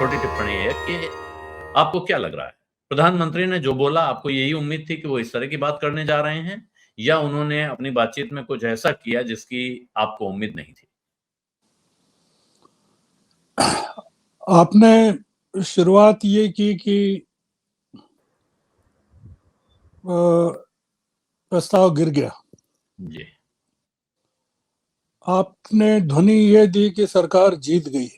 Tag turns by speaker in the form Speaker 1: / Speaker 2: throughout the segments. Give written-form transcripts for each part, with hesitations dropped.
Speaker 1: छोटी टिप्पणी है कि आपको क्या लग रहा है? प्रधानमंत्री ने जो बोला आपको यही उम्मीद थी कि वो इस तरह की बात करने जा रहे हैं या उन्होंने अपनी बातचीत में कुछ ऐसा किया जिसकी आपको उम्मीद नहीं थी?
Speaker 2: आपने शुरुआत ये की कि प्रस्ताव गिर गया।
Speaker 1: जी।
Speaker 2: आपने ध्वनि ये दी कि सरकार जीत गई।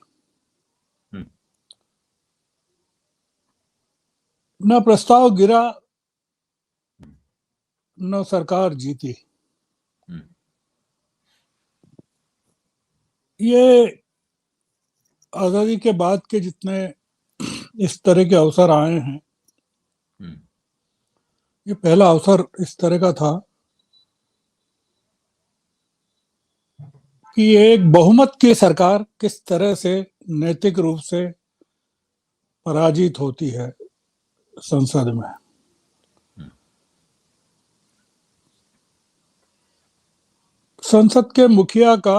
Speaker 2: न प्रस्ताव गिरा न सरकार जीती। ये आजादी के बाद के जितने इस तरह के अवसर आए हैं, ये पहला अवसर इस तरह का था कि एक बहुमत की सरकार किस तरह से नैतिक रूप से पराजित होती है संसद में। संसद के मुखिया का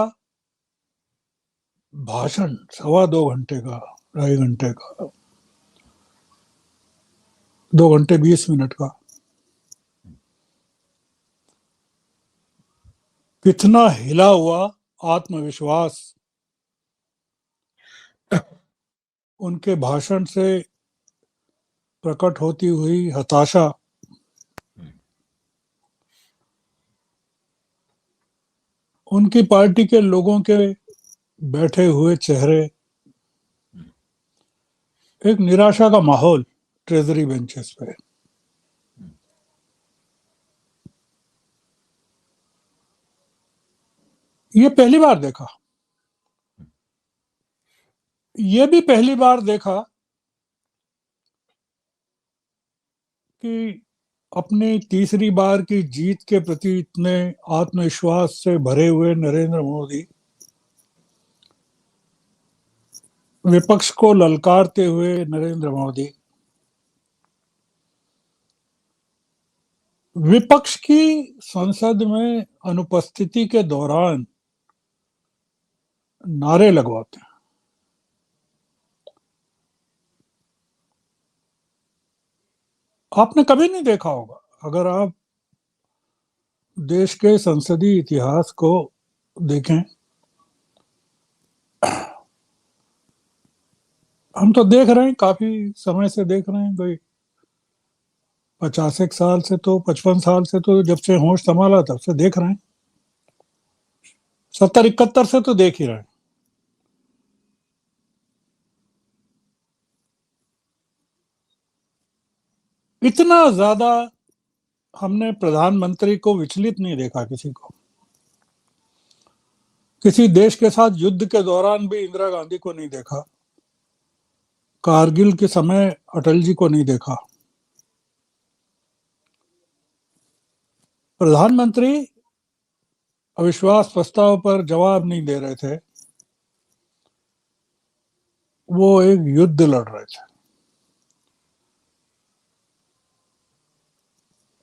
Speaker 2: भाषण 2.25 घंटे का, 2.5 घंटे का, 2 घंटे 20 मिनट का, कितना हिला हुआ आत्मविश्वास उनके भाषण से प्रकट होती हुई हताशा, उनकी पार्टी के लोगों के बैठे हुए चेहरे, एक निराशा का माहौल ट्रेजरी बेंचेस पे। ये पहली बार देखा। ये भी पहली बार देखा कि अपनी तीसरी बार की जीत के प्रति इतने आत्मविश्वास से भरे हुए नरेंद्र मोदी विपक्ष को ललकारते हुए नरेंद्र मोदी विपक्ष की संसद में अनुपस्थिति के दौरान नारे लगवाते हैं। आपने कभी नहीं देखा होगा, अगर आप देश के संसदीय इतिहास को देखें। हम तो देख रहे हैं, काफी समय से देख रहे हैं, कोई 50 साल से, तो 55 साल से, तो जब से होश संभाला तब से देख रहे हैं। 70-71 से तो देख ही रहे हैं। इतना ज्यादा हमने प्रधानमंत्री को विचलित नहीं देखा किसी को। किसी देश के साथ युद्ध के दौरान भी इंदिरा गांधी को नहीं देखा, कारगिल के समय अटल जी को नहीं देखा। प्रधानमंत्री अविश्वास प्रस्ताव पर जवाब नहीं दे रहे थे, वो एक युद्ध लड़ रहे थे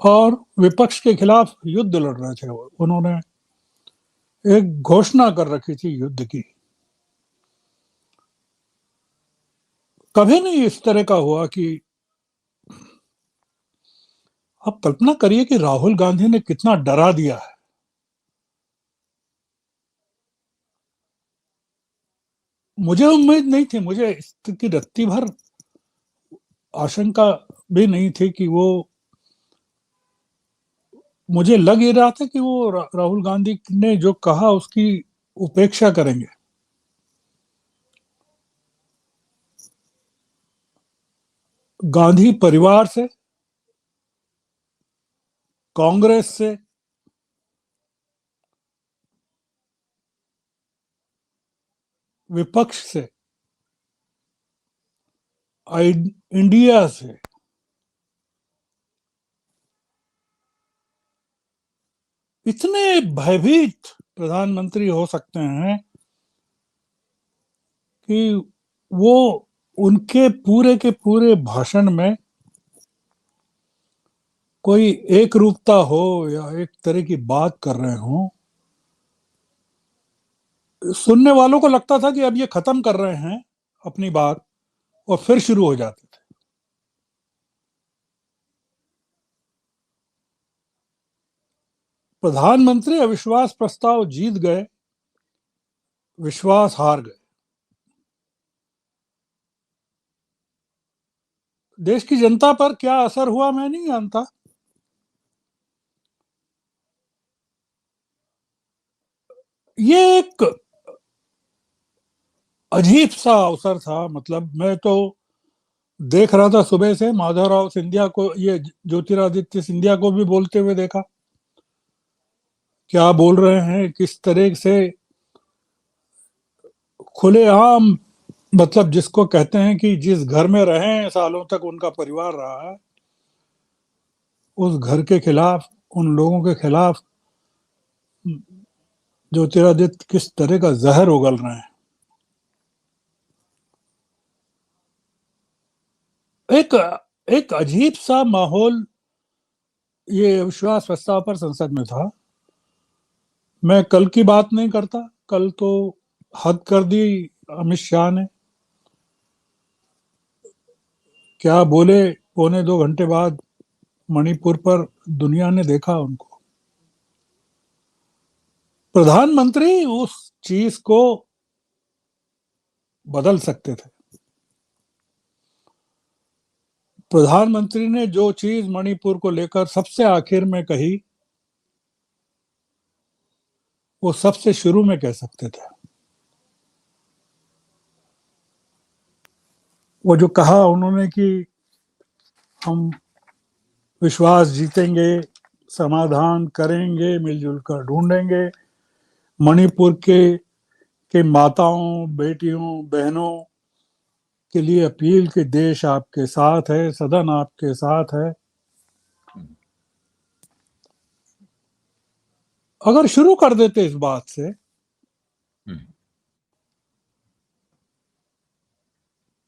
Speaker 2: और विपक्ष के खिलाफ युद्ध लड़ रहे थे। उन्होंने एक घोषणा कर रखी थी युद्ध की। कभी नहीं इस तरह का हुआ कि आप कल्पना करिए कि राहुल गांधी ने कितना डरा दिया है। मुझे उम्मीद नहीं थी, मुझे इसकी रत्ती भर आशंका भी नहीं थी कि वो, मुझे लग ही रहा था कि वो राहुल गांधी ने जो कहा उसकी उपेक्षा करेंगे। गांधी परिवार से, कांग्रेस से, विपक्ष से, इंडिया से, इतने भयभीत प्रधानमंत्री हो सकते हैं कि वो उनके पूरे के पूरे भाषण में कोई एक रूपता हो या एक तरह की बात कर रहे हो, सुनने वालों को लगता था कि अब ये खत्म कर रहे हैं अपनी बात और फिर शुरू हो जाते थे। प्रधानमंत्री अविश्वास प्रस्ताव जीत गए, विश्वास हार गए। देश की जनता पर क्या असर हुआ मैं नहीं जानता। ये एक अजीब सा अवसर था। मतलब मैं तो देख रहा था सुबह से, माधवराव सिंधिया को, ये ज्योतिरादित्य सिंधिया को भी बोलते हुए देखा। क्या बोल रहे हैं, किस तरह से खुलेआम, मतलब जिसको कहते हैं कि जिस घर में रहे सालों तक उनका परिवार रहा है, उस घर के खिलाफ, उन लोगों के खिलाफ ज्योतिरादित्य किस तरह का जहर उगल रहे हैं। एक एक अजीब सा माहौल ये विश्वास प्रस्ताव पर संसद में था। मैं कल की बात नहीं करता, कल तो हद कर दी अमित शाह ने। क्या बोले, 1.25 घंटे बाद मणिपुर पर दुनिया ने देखा उनको। प्रधानमंत्री उस चीज को बदल सकते थे। प्रधानमंत्री ने जो चीज मणिपुर को लेकर सबसे आखिर में कही, वो सबसे शुरू में कह सकते थे। वो जो कहा उन्होंने कि हम विश्वास जीतेंगे, समाधान करेंगे, मिलजुल कर ढूंढेंगे, मणिपुर के माताओं, बेटियों, बहनों के लिए अपील कि देश आपके साथ है, सदन आपके साथ है। अगर शुरू कर देते इस बात से,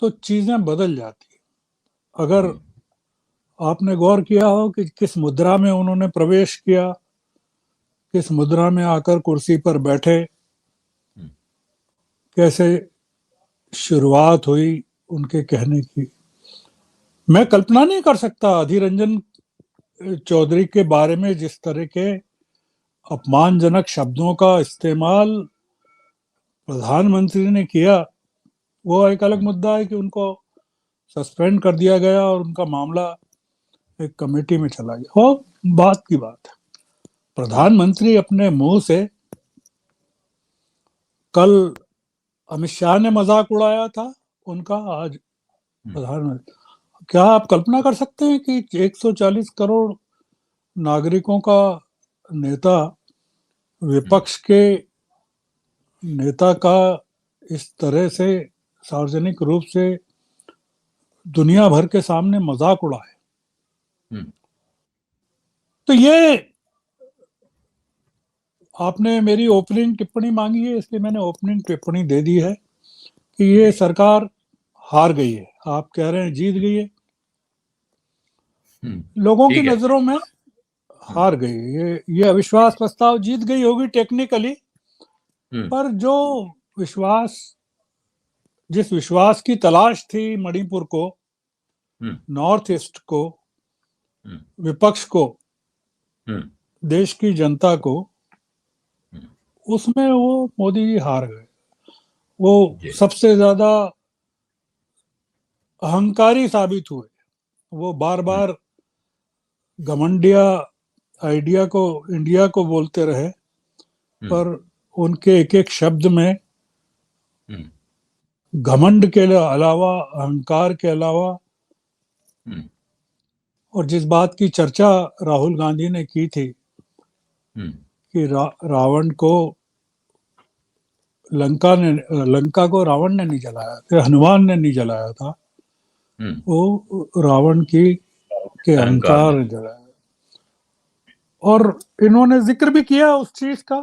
Speaker 2: तो चीजें बदल जाती। अगर आपने गौर किया हो कि किस मुद्रा में उन्होंने प्रवेश किया, किस मुद्रा में आकर कुर्सी पर बैठे, कैसे शुरुआत हुई उनके कहने की। मैं कल्पना नहीं कर सकता अधीर रंजन चौधरी के बारे में जिस तरह के अपमानजनक शब्दों का इस्तेमाल प्रधानमंत्री ने किया। वो एक अलग मुद्दा है कि उनको सस्पेंड कर दिया गया और उनका मामला एक कमेटी में चला गया, वो बात की बात है। प्रधानमंत्री अपने मुंह से, कल अमित शाह ने मजाक उड़ाया था उनका, आज प्रधानमंत्री। क्या आप कल्पना कर सकते हैं कि 140 करोड़ नागरिकों का नेता, विपक्ष के नेता का इस तरह से सार्वजनिक रूप से दुनिया भर के सामने मजाक उड़ाए? तो ये, आपने मेरी ओपनिंग टिप्पणी मांगी है, इसलिए मैंने ओपनिंग टिप्पणी दे दी है कि ये सरकार हार गई है। आप कह रहे हैं जीत गई है, लोगों की नजरों में हार गई। ये अविश्वास प्रस्ताव जीत गई होगी टेक्निकली, पर जो विश्वास, जिस विश्वास की तलाश थी मणिपुर को, नॉर्थ ईस्ट को, विपक्ष को, देश की जनता को, उसमें वो मोदी जी हार गए। वो सबसे ज्यादा अहंकारी साबित हुए। वो बार बार घमंडिया आइडिया को, इंडिया को बोलते रहे, पर उनके एक एक शब्द में घमंड के अलावा, अहंकार के अलावा, और जिस बात की चर्चा राहुल गांधी ने की थी कि रावण को, लंका को रावण ने नहीं जलाया, हनुमान ने नहीं जलाया था, वो रावण के अहंकार ने जलाया। और इन्होंने जिक्र भी किया उस चीज का,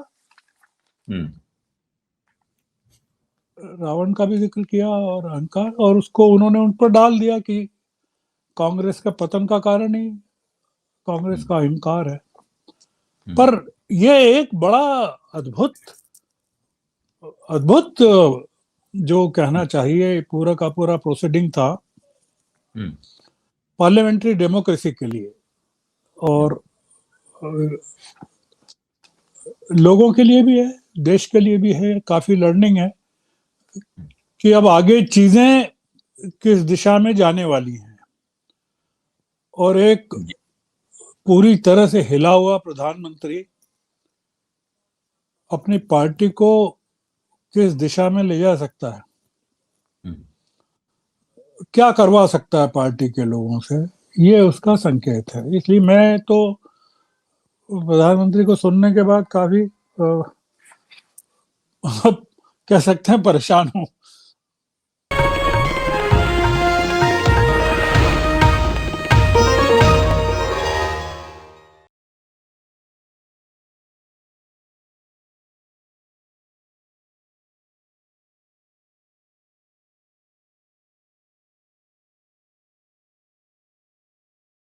Speaker 2: रावण का भी जिक्र किया और अहंकार, और उसको उन्होंने उन पर डाल दिया कि कांग्रेस का पतन का कारण ही कांग्रेस का अहंकार है। पर यह एक बड़ा अद्भुत जो कहना चाहिए पूरा का पूरा प्रोसीडिंग था
Speaker 1: हम्म,
Speaker 2: पार्लियामेंट्री डेमोक्रेसी के लिए, और लोगों के लिए भी है, देश के लिए भी है, काफी लर्निंग है कि अब आगे चीजें किस दिशा में जाने वाली हैं। और एक
Speaker 1: जी,
Speaker 2: पूरी तरह से हिला हुआ प्रधानमंत्री अपनी पार्टी को किस दिशा में ले जा सकता है,
Speaker 1: हम्म,
Speaker 2: क्या करवा सकता है पार्टी के लोगों से, ये उसका संकेत है। इसलिए मैं तो प्रधानमंत्री को सुनने के बाद काफी कह सकते हैं परेशान हूँ